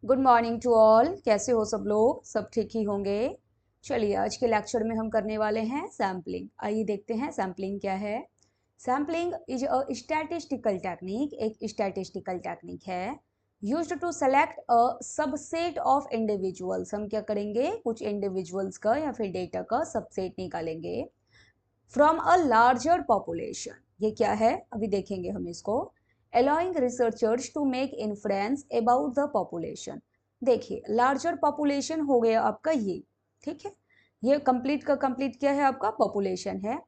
Good morning to all. कैसे हो सब लोग? सब ठीक ही होंगे। चलिए आज के लेक्चर में हम करने वाले हैं सैम्पलिंग। आइए देखते हैं सैम्पलिंग क्या है। Sampling is a statistical technique, एक स्टैटिस्टिकल टेक्निक है used to select a subset of individuals. हम क्या करेंगे, कुछ इंडिविजुअल्स का या फिर डेटा का सबसेट निकालेंगे फ्रॉम अ लार्जर पॉपुलेशन। ये क्या है अभी देखेंगे हम इसको। Allowing researchers to make inference about the population. देखिए लार्जर पॉपुलेशन हो गया आपका ये, ठीक है। ये कंप्लीट का कंप्लीट क्या है आपका पॉपुलेशन है।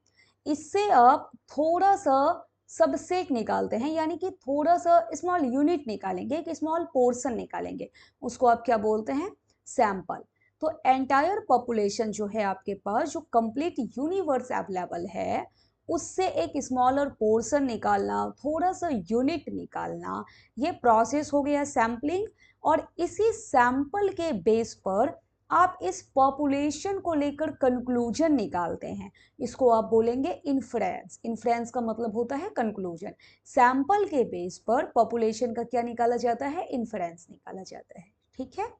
इससे आप थोड़ा सा सबसेट निकालते हैं, यानी कि थोड़ा सा स्मॉल यूनिट निकालेंगे, एक स्मॉल पोर्शन निकालेंगे, उसको आप क्या बोलते हैं, सैंपल। तो एंटायर पॉपुलेशन जो है आपके पास, जो कंप्लीट यूनिवर्स अवेलेबल है, उससे एक स्मॉलर पोर्शन निकालना, थोड़ा सा यूनिट निकालना, ये प्रोसेस हो गया सैम्पलिंग। और इसी सैंपल के बेस पर आप इस पॉपुलेशन को लेकर कंक्लूजन निकालते हैं। इसको आप बोलेंगे इन्फ्रेंस। इन्फ्रेंस का मतलब होता है कंक्लूजन। सैंपल के बेस पर पॉपुलेशन का क्या निकाला जाता है, इन्फ्रेंस निकाला जाता है, ठीक है।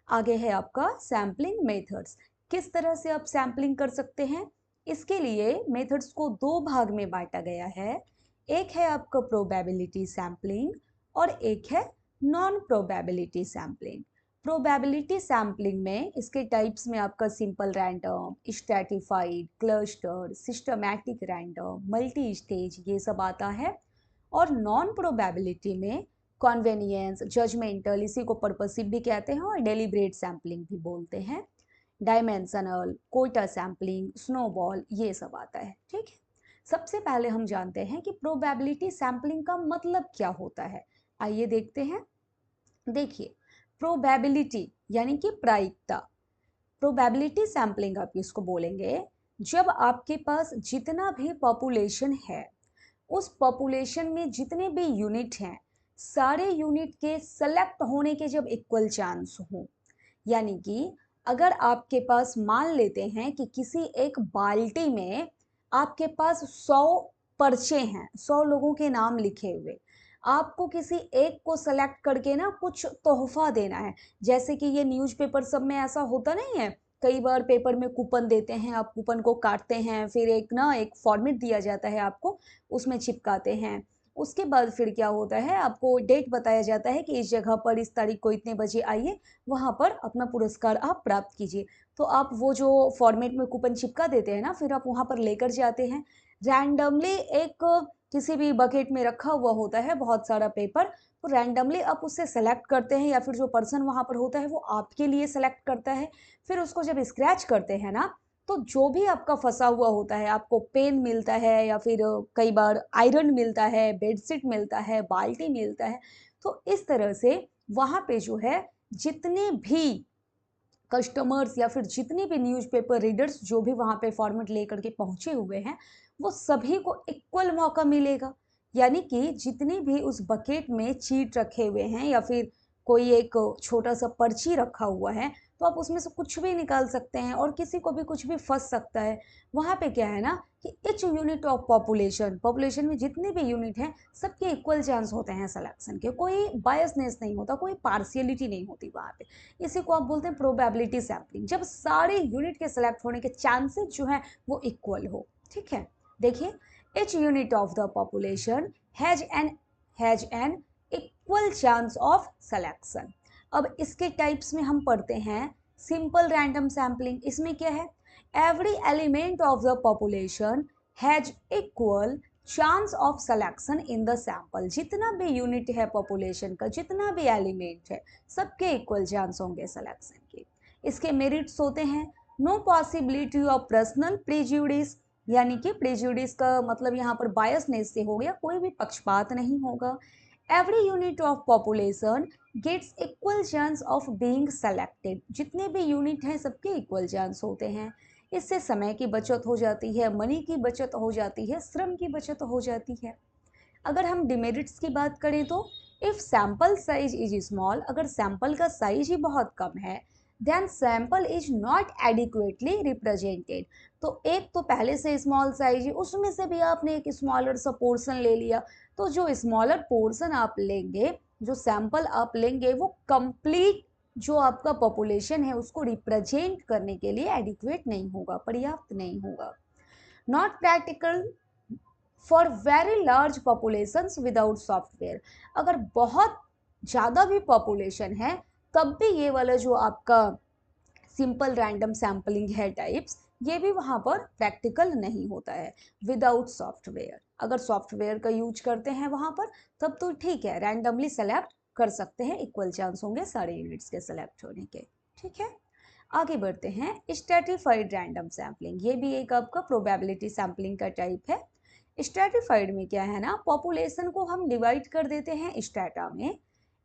आगे है आपका सैम्पलिंग मेथड्स। किस तरह से आप सैम्पलिंग कर सकते हैं, इसके लिए मेथड्स को दो भाग में बांटा गया है। एक है आपका प्रोबेबिलिटी सैम्पलिंग और एक है non probability sampling. Probability sampling में इसके टाइप्स में आपका simple random, stratified, cluster, systematic random, multi stage, ये सब आता है। और नॉन प्रोबेबिलिटी में कॉन्वेनियंस, जजमेंटल, इसी को पर्पसिव भी कहते हैं और डेलिब्रेट सैम्पलिंग भी बोलते हैं, डायमेंशनल, कोटा सैम्पलिंग, स्नोबॉल, ये सब आता है, ठीक है। सबसे पहले हम जानते हैं कि प्रोबेबिलिटी सैम्पलिंग का मतलब क्या होता है। आइए देखते हैं। देखिए प्रोबेबिलिटी यानी कि प्रायिकता। प्रोबेबिलिटी सैम्पलिंग आप इसको बोलेंगे जब आपके पास जितना भी पॉपुलेशन है, उस पॉपुलेशन में जितने भी यूनिट हैं, सारे यूनिट के सेलेक्ट होने के जब इक्वल चांस हो। यानी कि अगर आपके पास मान लेते हैं कि किसी एक बाल्टी में आपके पास 100 पर्चे हैं, 100 लोगों के नाम लिखे हुए, आपको किसी एक को सेलेक्ट करके ना कुछ तोहफा देना है। जैसे कि ये न्यूज़पेपर सब में ऐसा होता नहीं है, कई बार पेपर में कूपन देते हैं, आप कूपन को काटते हैं, फिर एक फॉर्मेट दिया जाता है आपको, उसमें चिपकाते हैं। उसके बाद फिर क्या होता है, आपको डेट बताया जाता है कि इस जगह पर इस तारीख को इतने बजे आइए, वहाँ पर अपना पुरस्कार आप प्राप्त कीजिए। तो आप वो जो फॉर्मेट में कूपन चिपका देते हैं ना, फिर आप वहाँ पर लेकर जाते हैं। रैंडमली एक किसी भी बकेट में रखा हुआ होता है बहुत सारा पेपर, तो रैंडमली आप उससे सेलेक्ट करते हैं, या फिर जो पर्सन वहाँ पर होता है वो आपके लिए सेलेक्ट करता है। फिर उसको जब स्क्रैच करते हैं ना, तो जो भी आपका फंसा हुआ होता है, आपको पेन मिलता है या फिर कई बार आयरन मिलता है, बेडशीट मिलता है, बाल्टी मिलता है। तो इस तरह से वहाँ पे जो है जितने भी कस्टमर्स या फिर जितने भी न्यूज़पेपर रीडर्स जो भी वहाँ पे फॉर्मेट लेकर के पहुँचे हुए हैं, वो सभी को इक्वल मौका मिलेगा। यानी कि जितने भी उस बकेट में चीट रखे हुए हैं या फिर कोई एक छोटा सा पर्ची रखा हुआ है, तो आप उसमें से कुछ भी निकाल सकते हैं और किसी को भी कुछ भी फंस सकता है। वहाँ पे क्या है ना कि etch unit of population, population में जितने भी यूनिट हैं सबके इक्वल चांस होते हैं सिलेक्शन के, कोई बायसनेस नहीं होता, कोई पार्शियलिटी नहीं होती वहाँ पे। इसी को आप बोलते हैं प्रोबेबिलिटी सैम्पलिंग, जब सारे यूनिट के सेलेक्ट होने के चांसेस जो हैं वो इक्वल हो, ठीक है। देखिए each unit of the population has an equal chance of selection। अब इसके टाइप्स में हम पढ़ते हैं सिंपल रैंडम सैम्पलिंग। इसमें क्या है, every element of the population has equal chance of selection in the sample. जितना भी यूनिट है पॉपुलेशन का, जितना भी एलिमेंट है, सबके इक्वल चांस होंगे सिलेक्शन के। इसके मेरिट्स होते हैं no possibility of personal prejudice, यानी कि प्रेजुडिस का मतलब यहाँ पर बायसनेस से हो गया, कोई भी पक्षपात नहीं होगा। Every unit of population gets equal chance of being selected. जितने भी यूनिट हैं सबके इक्वल चांस होते हैं। इससे समय की बचत हो जाती है, मनी की बचत हो जाती है, श्रम की बचत हो जाती है। अगर हम डिमेरिट्स की बात करें तो if sample size is small, अगर सैंपल का साइज ही बहुत कम है, then sample is not adequately represented. तो एक तो पहले से स्मॉल साइज है, उसमें से भी आपने एक स्मॉलर सा पोर्शन ले लिया, तो जो स्मॉलर पोर्शन आप लेंगे जो सैंपल आप लेंगे वो कंप्लीट जो आपका पॉपुलेशन है उसको रिप्रेजेंट करने के लिए एडिक्वेट नहीं होगा, पर्याप्त नहीं होगा। Not practical for very large populations without software. अगर बहुत ज़्यादा भी पॉपुलेशन है तब भी ये वाला जो आपका सिंपल रैंडम सैम्पलिंग है टाइप्स, ये भी वहाँ पर प्रैक्टिकल नहीं होता है विदाउट सॉफ्टवेयर। अगर सॉफ्टवेयर का यूज करते हैं वहाँ पर तब तो ठीक है, रैंडमली सेलेक्ट कर सकते हैं, इक्वल चांस होंगे सारे यूनिट्स के सेलेक्ट होने के। ठीक है, आगे बढ़ते हैं। स्ट्रैटिफाइड रैंडम सैम्पलिंग, ये भी एक आपका प्रोबेबिलिटी सैम्पलिंग का टाइप है। स्ट्रैटिफाइड में क्या है ना, पॉपुलेशन को हम डिवाइड कर देते हैं स्ट्रैटा में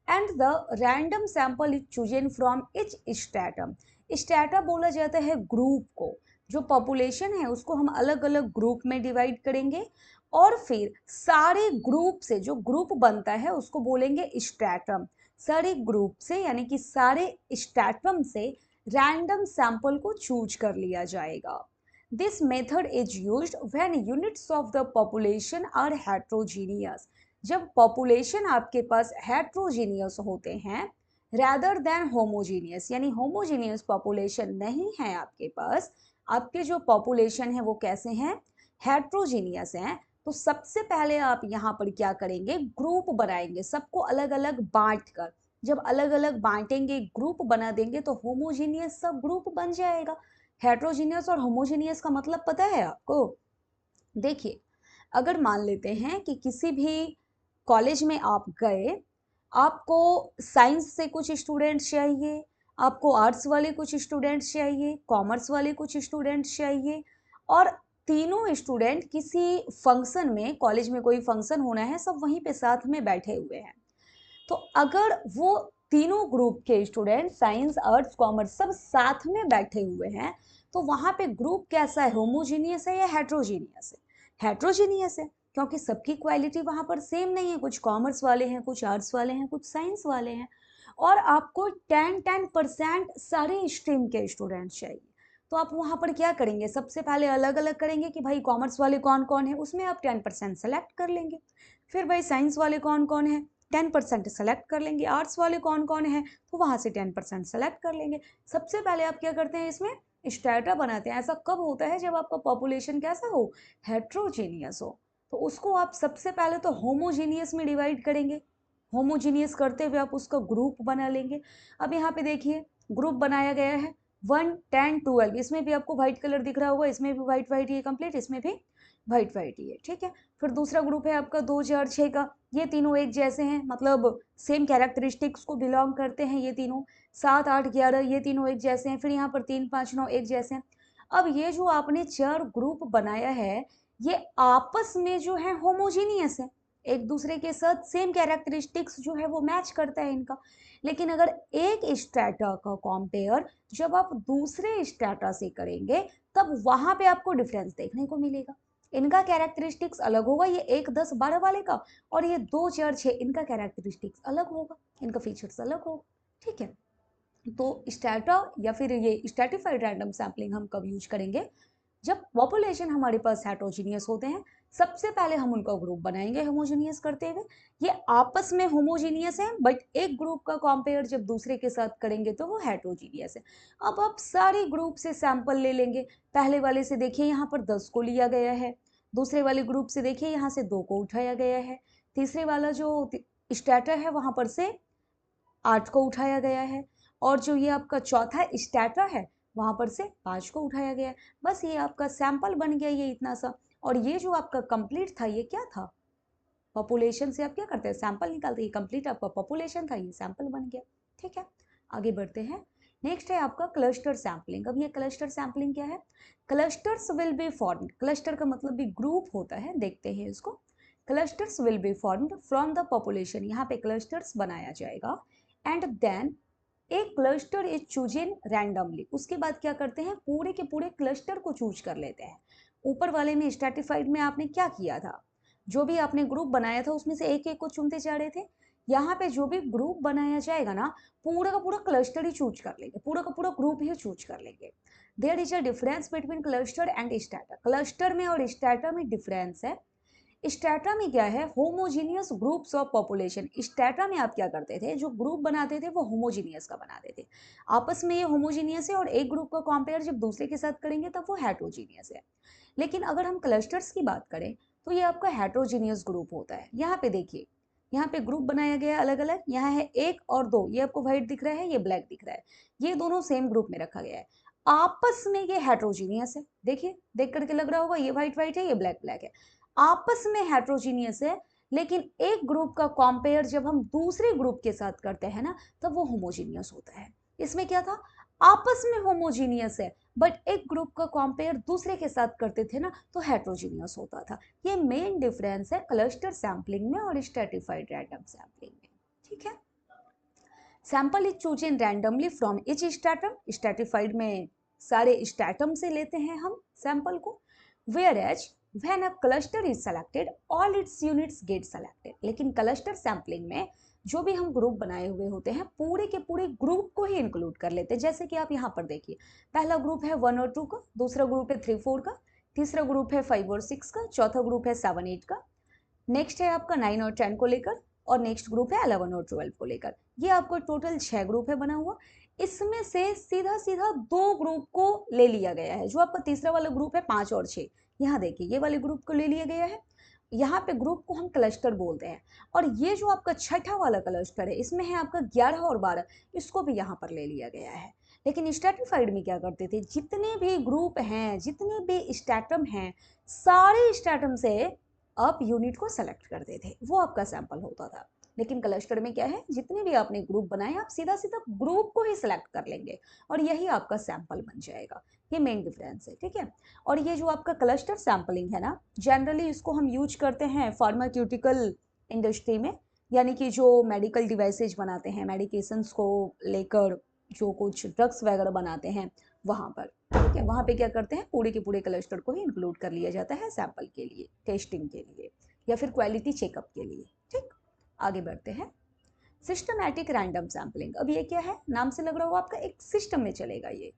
and the random sample is chosen from each stratum. Strata बोला जाता है ग्रुप को, जो पॉपुलेशन है उसको हम अलग अलग ग्रुप में डिवाइड करेंगे और फिर सारे ग्रुप से जो ग्रुप बनता है उसको बोलेंगे स्ट्रैटम। सारे ग्रुप से यानी कि सारे स्ट्रैटम से रैंडम सैंपल को चूज कर लिया जाएगा। This method is used when units of the population are heterogeneous. जब पॉपुलेशन आपके पास हेट्रोजीनियस होते हैं रैदर देन होमोजीनियस, यानी होमोजीनियस पॉपुलेशन नहीं है आपके पास, आपके जो पॉपुलेशन है वो कैसे हैं, हेट्रोजीनियस हैं, तो सबसे पहले आप यहाँ पर क्या करेंगे, ग्रुप बनाएंगे, सबको अलग अलग बांट कर। जब अलग अलग बांटेंगे, ग्रुप बना देंगे तो होमोजीनियस सब ग्रुप बन जाएगा। हेट्रोजीनियस और होमोजीनियस का मतलब पता है आपको? देखिए, अगर मान लेते हैं कि किसी भी कॉलेज में आप गए, आपको साइंस से कुछ स्टूडेंट्स चाहिए, आपको आर्ट्स वाले कुछ स्टूडेंट्स चाहिए, कॉमर्स वाले कुछ स्टूडेंट्स चाहिए, और तीनों स्टूडेंट किसी फंक्शन में, कॉलेज में कोई फंक्शन होना है, सब वहीं पे साथ में बैठे हुए हैं। तो अगर वो तीनों ग्रुप के स्टूडेंट साइंस आर्ट्स कॉमर्स सब साथ में बैठे हुए हैं तो वहाँ पे ग्रुप कैसा है, होमोजीनियस है या हेट्रोजीनियस है? हेट्रोजीनियस है, क्योंकि सबकी क्वालिटी वहाँ पर सेम नहीं है, कुछ कॉमर्स वाले हैं, कुछ आर्ट्स वाले हैं, कुछ साइंस वाले हैं, और आपको 10% सारे स्ट्रीम के स्टूडेंट्स चाहिए। तो आप वहाँ पर क्या करेंगे, सबसे पहले अलग अलग करेंगे कि भाई कॉमर्स वाले कौन कौन है, उसमें आप 10% सेलेक्ट कर लेंगे। फिर भाई साइंस वाले कौन कौन है, 10% सेलेक्ट कर लेंगे। आर्ट्स वाले कौन कौन है तो वहाँ से 10% सेलेक्ट कर लेंगे। सबसे पहले आप क्या करते हैं, इसमें स्ट्रैटा बनाते हैं। ऐसा कब होता है, जब आपका पॉपुलेशन कैसा हो, हेट्रोजीनियस हो। तो उसको आप सबसे पहले तो होमोजीनियस में डिवाइड करेंगे, होमोजीनियस करते हुए आप उसका ग्रुप बना लेंगे। अब यहाँ पे देखिए ग्रुप बनाया गया है 1, 10, 12, इसमें भी आपको व्हाइट कलर दिख रहा होगा, इसमें भी व्हाइट व्हाइट ही है कंप्लीट, इसमें भी व्हाइट व्हाइट ही है। ठीक है, फिर दूसरा ग्रुप है आपका 2, 4, 6 का, ये तीनों एक जैसे हैं, मतलब सेम कैरेक्टरिस्टिक्स को बिलोंग करते हैं ये तीनों। 7, 8, 11 ये तीनों एक जैसे हैं। फिर यहाँ पर 3, 5, 9 एक जैसे हैं। अब ये जो आपने 4 ग्रुप बनाया है ये आपस में जो है होमोजीनियस है, एक दूसरे के साथ सेम कैरेक्टरिस्टिक्स जो है वो मैच करता है इनका। लेकिन अगर एक स्ट्रैटा का कंपेयर जब आप दूसरे स्ट्रैटा से करेंगे तब वहां पे आपको डिफरेंस देखने को मिलेगा। इनका कैरेक्टरिस्टिक्स अलग होगा, ये 1, 10, 12 वाले का, और ये 2, 4, 6 इनका कैरेक्टरिस्टिक्स अलग होगा, इनका फीचर्स अलग होगा। ठीक है, तो स्ट्रैटा या फिर ये स्ट्रैटिफाइड रैंडम सैम्पलिंग हम कब यूज करेंगे, जब पॉपुलेशन हमारे पास हेट्रोजीनियस होते हैं। सबसे पहले हम उनका ग्रुप बनाएंगे होमोजीनियस करते हुए, ये आपस में होमोजीनियस है बट एक ग्रुप का कंपेयर जब दूसरे के साथ करेंगे तो वो हेट्रोजीनियस है। अब आप सारे ग्रुप से सैंपल ले लेंगे। पहले वाले से देखिए यहाँ पर 10 को लिया गया है, दूसरे वाले ग्रुप से देखिए यहाँ से 2 को उठाया गया है, तीसरे वाला जो स्टैटा है वहां पर से 8 को उठाया गया है, और जो ये आपका चौथा स्टैटा है वहां पर से 5 को उठाया गया है। बस ये आपका सैंपल बन गया, ये इतना सा। और ये जो आपका कंप्लीट था ये क्या था, पॉपुलेशन से आप क्या करते हैं, सैंपल निकालते हैं, कंप्लीट आपका पॉपुलेशन था, ये सैंपल बन गया। ठीक है, आगे बढ़ते हैं। नेक्स्ट है आपका क्लस्टर सैंपलिंग। अब ये क्लस्टर सैंपलिंग क्या है, clusters will be formed, cluster का मतलब भी ग्रुप होता है, देखते हैं इसको। Clusters will be formed from the population, यहाँ पे क्लस्टर्स बनाया जाएगा, एंड देन एक क्लस्टर इज चूजन रैंडमली। उसके बाद क्या करते हैं, पूरे के पूरे क्लस्टर को चूज कर लेते हैं। ऊपर वाले में स्ट्रैटिफाइड में आपने क्या किया था, जो भी आपने ग्रुप बनाया था उसमें से एक एक को चुनते जा रहे थे। यहाँ पे जो भी ग्रुप बनाया जाएगा ना, पूरा का पूरा क्लस्टर ही चूज कर लेंगे, पूरा का पूरा ग्रुप ही चूज कर लेंगे। There is a difference between cluster and strata, cluster में और स्ट्रैटा में डिफरेंस है। स्ट्रैटा में क्या है, homogeneous groups of population. Strata में आप क्या करते थे, जो ग्रुप बनाते थे वो होमोजीनियस का बनाते थे, आपस में ये होमोजीनियस है, और एक ग्रुप का कंपेयर जब दूसरे के साथ करेंगे तब वो हेट्रोजीनियस है। लेकिन अगर हम क्लस्टर्स की बात करें तो ये आपका हेट्रोजीनियस ग्रुप होता है। यहाँ पे देखिए, यहाँ पे ग्रुप बनाया गया है अलग अलग, यहाँ है 1 और 2, ये आपको व्हाइट दिख रहा है, ये ब्लैक दिख रहा है, ये दोनों सेम ग्रुप में रखा गया है, आपस में ये हेट्रोजीनियस है। देखिए, देख करके लग रहा होगा ये व्हाइट व्हाइट है, ये ब्लैक ब्लैक है, आपस में हेट्रोजीनियस है। लेकिन एक ग्रुप का कंपेयर जब हम दूसरे ग्रुप के साथ करते हैं ना, तब वो होमोजीनियस होता है। इसमें क्या था, आपस में होमोजीनियस है, बट एक ग्रुप का कंपेयर दूसरे के साथ करते थे ना, तो हेट्रोजीनियस होता था। ये मेन डिफरेंस है क्लस्टर सैंपलिंग में और स्ट्रैटिफाइड रैंडम सैंपलिंग में। ठीक है, sample is chosen randomly from each stratum. Stratified में सारे स्ट्रैटम से लेते हैं हम सैंपल को, whereas when a cluster is selected all its units get selected. लेकिन क्लस्टर सैंपलिंग में जो भी हम ग्रुप बनाए हुए होते हैं, पूरे के पूरे ग्रुप को ही इंक्लूड कर लेते हैं। जैसे कि आप यहाँ पर देखिए, पहला ग्रुप है 1 और 2 का, दूसरा ग्रुप है 3 4 का, तीसरा ग्रुप है 5 और 6 का, चौथा ग्रुप है 7 8 का, नेक्स्ट है आपका 9 और 10 को लेकर, और नेक्स्ट ग्रुप है 11 और 12 को लेकर। ये आपको टोटल 6 ग्रुप है बना हुआ। इसमें से सीधा सीधा 2 ग्रुप को ले लिया गया है। जो आपका तीसरा वाला ग्रुप है 5 और 6, यहाँ देखिए ये वाले ग्रुप को ले लिया गया है। यहाँ पे ग्रुप को हम क्लस्टर बोलते हैं। और ये जो आपका छठा वाला क्लस्टर है, इसमें है आपका 11 और 12, इसको भी यहाँ पर ले लिया गया है। लेकिन स्ट्रैटिफाइड में क्या करते थे, जितने भी ग्रुप हैं, जितने भी स्ट्रैटम हैं, सारे स्ट्रैटम से आप यूनिट को सेलेक्ट करते थे, वो आपका सैंपल होता था। लेकिन क्लस्टर में क्या है, जितने भी आपने ग्रुप बनाए, आप सीधा सीधा ग्रुप को ही सिलेक्ट कर लेंगे और यही आपका सैंपल बन जाएगा। ये मेन डिफरेंस है। ठीक है, और ये जो आपका क्लस्टर सैंपलिंग है ना, जनरली इसको हम यूज करते हैं फार्मास्यूटिकल इंडस्ट्री में, यानी कि जो मेडिकल डिवाइसेज बनाते हैं, मेडिकेशंस को लेकर जो कुछ ड्रग्स वगैरह बनाते हैं, वहाँ पर। ठीक है, वहाँ पे क्या करते हैं, पूरे के पूरे क्लस्टर को ही इंक्लूड कर लिया जाता है सैंपल के लिए, टेस्टिंग के लिए, या फिर क्वालिटी चेकअप के लिए। ठीक, आगे बढ़ते हैं। सिस्टमैटिक रैंडम सैम्पलिंग, अब ये क्या है, नाम से लग रहा होगा आपका, एक सिस्टम में चलेगा ये।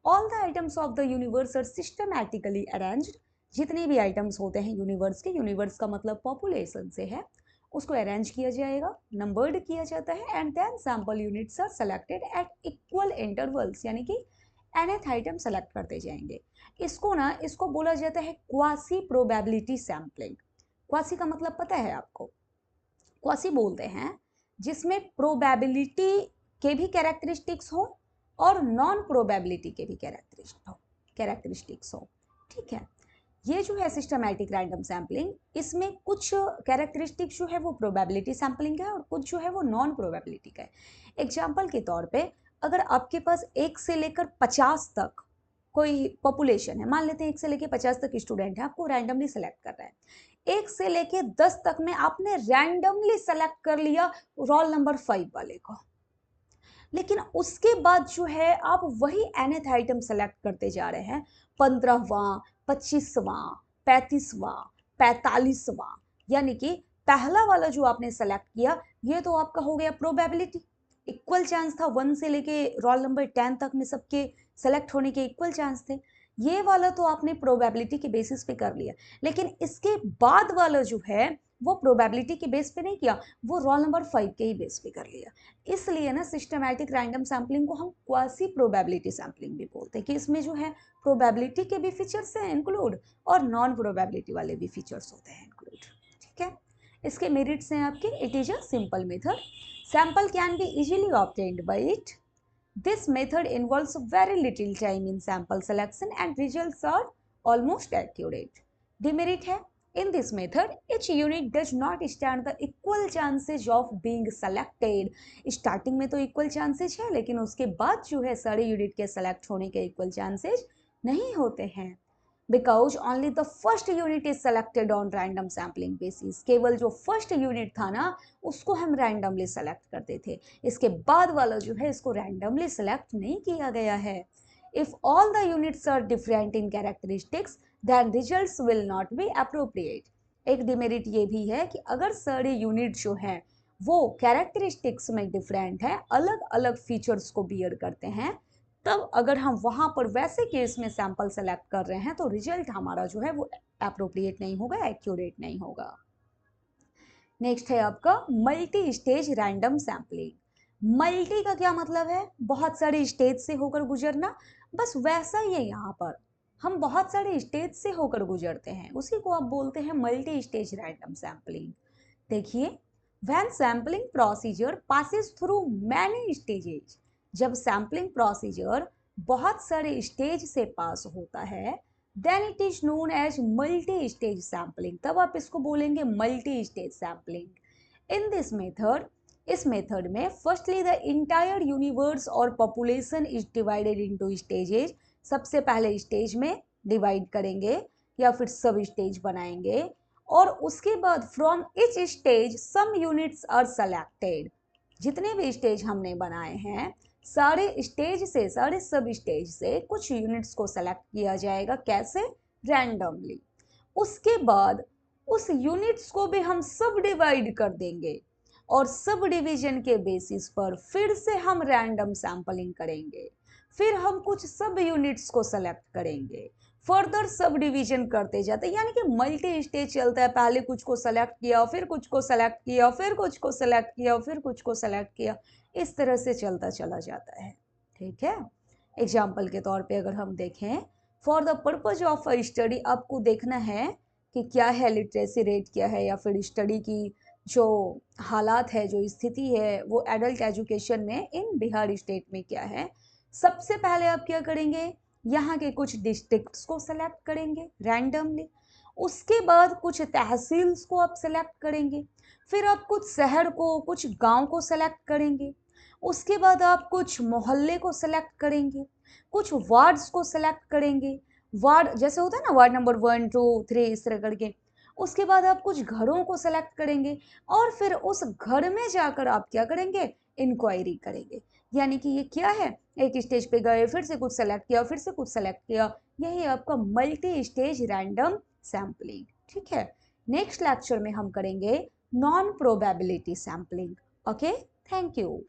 All the items of the universe are systematically arranged. जितने भी आइटम्स होते हैं यूनिवर्स के, यूनिवर्स का मतलब पॉपुलेशन से है, उसको अरेंज किया जाएगा, नंबर्ड किया जाता है, and then sample units are selected at equal intervals, यानी कि nth आइटम सेलेक्ट करते जाएंगे। इसको बोला जाता है क्वासी प्रोबेबिलिटी सैम्पलिंग। क्वासी का मतलब पता है आपको, क्वासी बोलते हैं जिसमें प्रोबेबिलिटी के भी कैरेक्टरिस्टिक्स हो और नॉन प्रोबेबिलिटी के भी कैरेक्टरिस्टिक्स हो। ठीक है, ये जो है सिस्टमैटिक रैंडम सैम्पलिंग, इसमें कुछ कैरेक्टरिस्टिक्स जो है वो प्रोबेबिलिटी सैम्पलिंग है और कुछ जो है वो नॉन प्रोबेबिलिटी का है। एग्जाम्पल के तौर पे, अगर आपके पास 1 से लेकर 50 तक कोई पॉपुलेशन है, मान लेते हैं 1 से लेकर 50 तक स्टूडेंट है, आपको रैंडमली सेलेक्ट कर रहा है। 1 से लेकर 10 तक में आपने रैंडमली सेलेक्ट कर लिया रोल नंबर 5 वाले को, लेकिन उसके बाद जो है आप वही nth आइटम सेलेक्ट करते जा रहे हैं, 15वां, 25वां, 35वां, 45वां, यानी कि पहला वाला जो आपने सेलेक्ट किया, ये तो आपका हो गया प्रोबेबिलिटी, इक्वल चांस था 1 से लेके रोल नंबर 10 तक में सबके सेलेक्ट होने के इक्वल चांस थे। ये वाला तो आपने प्रोबेबिलिटी के बेसिस पे कर लिया, लेकिन इसके बाद वाला जो है वो प्रोबेबिलिटी के बेस पे नहीं किया, वो रोल नंबर 5 के ही बेस पे कर लिया। इसलिए ना सिस्टमैटिक रैंडम सैम्पलिंग को हम क्वासी प्रोबेबिलिटी सैम्पलिंग भी बोलते हैं, कि इसमें जो है प्रोबेबिलिटी के भी फीचर्स हैं इंक्लूड और नॉन प्रोबेबिलिटी वाले भी फीचर्स होते हैं इंक्लूड। ठीक है, इसके मेरिट्स हैं आपके, it is a simple method, sample can be easily obtained by it, this method involves very little time in sample selection and results are almost accurate. Demerit है, in this method each unit does not stand the equal chances of being selected. Starting में तो equal chances है, लेकिन उसके बाद जो है सारे यूनिट के सेलेक्ट होने के equal chances नहीं होते हैं, because only the first unit is selected on random sampling basis. केवल जो फर्स्ट यूनिट था ना, उसको हम रैंडमली सेलेक्ट करते थे, इसके बाद वाला जो है इसको रैंडमली सेलेक्ट नहीं किया गया है। If all the units are different in characteristics, then results will not be appropriate. एक डिमेरिट ये भी है कि अगर सारे यूनिट जो हैं वो कैरेक्टरिस्टिक्स में डिफरेंट है, अलग अलग फीचर्स को बियर करते हैं, तब अगर हम वहां पर वैसे केस में सैंपल सेलेक्ट कर रहे हैं तो रिजल्ट हमारा जो है वो अप्रोप्रिएट नहीं होगा, एक्यूरेट नहीं होगा। नेक्स्ट है आपका multi stage random sampling. Multi का क्या मतलब है? बहुत सारे स्टेज से होकर गुजरना, बस वैसा ही है यहाँ पर। हम बहुत सारे स्टेज से होकर गुजरते हैं, उसी को आप बोलते हैं मल्टी स्टेज रैंडम सैम्पलिंग। देखिए, when sampling procedure passes through many stages, जब सैम्पलिंग प्रोसीजर बहुत सारे स्टेज से पास होता है, then it is known as multi stage sampling, तब आप इसको बोलेंगे multi stage sampling. In this method, इस मेथड में फर्स्टली द इंटायर यूनिवर्स और population is divided into stages, सबसे पहले स्टेज में डिवाइड करेंगे या फिर सब स्टेज बनाएंगे, और उसके बाद from each stage some units are selected, जितने भी स्टेज हमने बनाए हैं सारे स्टेज से, सारे सब स्टेज से कुछ यूनिट्स को सेलेक्ट किया जाएगा। कैसे? रैंडमली। उसके बाद उस यूनिट्स को भी हम सब डिवाइड कर देंगे और सब डिवीजन के बेसिस पर फिर से हम रैंडम सैंपलिंग करेंगे, फिर हम कुछ सब यूनिट्स को सेलेक्ट करेंगे, फर्दर सब डिवीजन करते जाते हैं, यानी कि मल्टी स्टेज चलता है। पहले कुछ को सेलेक्ट किया, फिर कुछ को सेलेक्ट किया, फिर कुछ को सेलेक्ट किया, फिर कुछ को सेलेक्ट किया, इस तरह से चलता चला जाता है। ठीक है, एग्जाम्पल के तौर पे अगर हम देखें, for the purpose of a study, आपको देखना है कि क्या है लिटरेसी रेट, क्या है, या फिर स्टडी की जो हालात है, जो स्थिति है वो एडल्ट एजुकेशन में इन बिहार स्टेट में क्या है। सबसे पहले आप क्या करेंगे, यहाँ के कुछ डिस्ट्रिक्ट्स को सेलेक्ट करेंगे रैंडमली, उसके बाद कुछ तहसील्स को आप सेलेक्ट करेंगे, फिर आप कुछ शहर को, कुछ गांव को सेलेक्ट करेंगे, उसके बाद आप कुछ मोहल्ले को सेलेक्ट करेंगे, कुछ वार्ड्स को सेलेक्ट करेंगे, वार्ड जैसे होता है ना, वार्ड नंबर 1 2 3 इस तरह करके। उसके बाद आप कुछ घरों को सेलेक्ट करेंगे और फिर उस घर में जाकर आप क्या करेंगे, इंक्वायरी करेंगे। यानी कि ये क्या है, एक स्टेज पे गए, फिर से कुछ सेलेक्ट किया, फिर से कुछ सेलेक्ट किया, यही आपका मल्टी स्टेज रैंडम सैम्पलिंग। ठीक है, नेक्स्ट लेक्चर में हम करेंगे non probability sampling. Okay, thank you.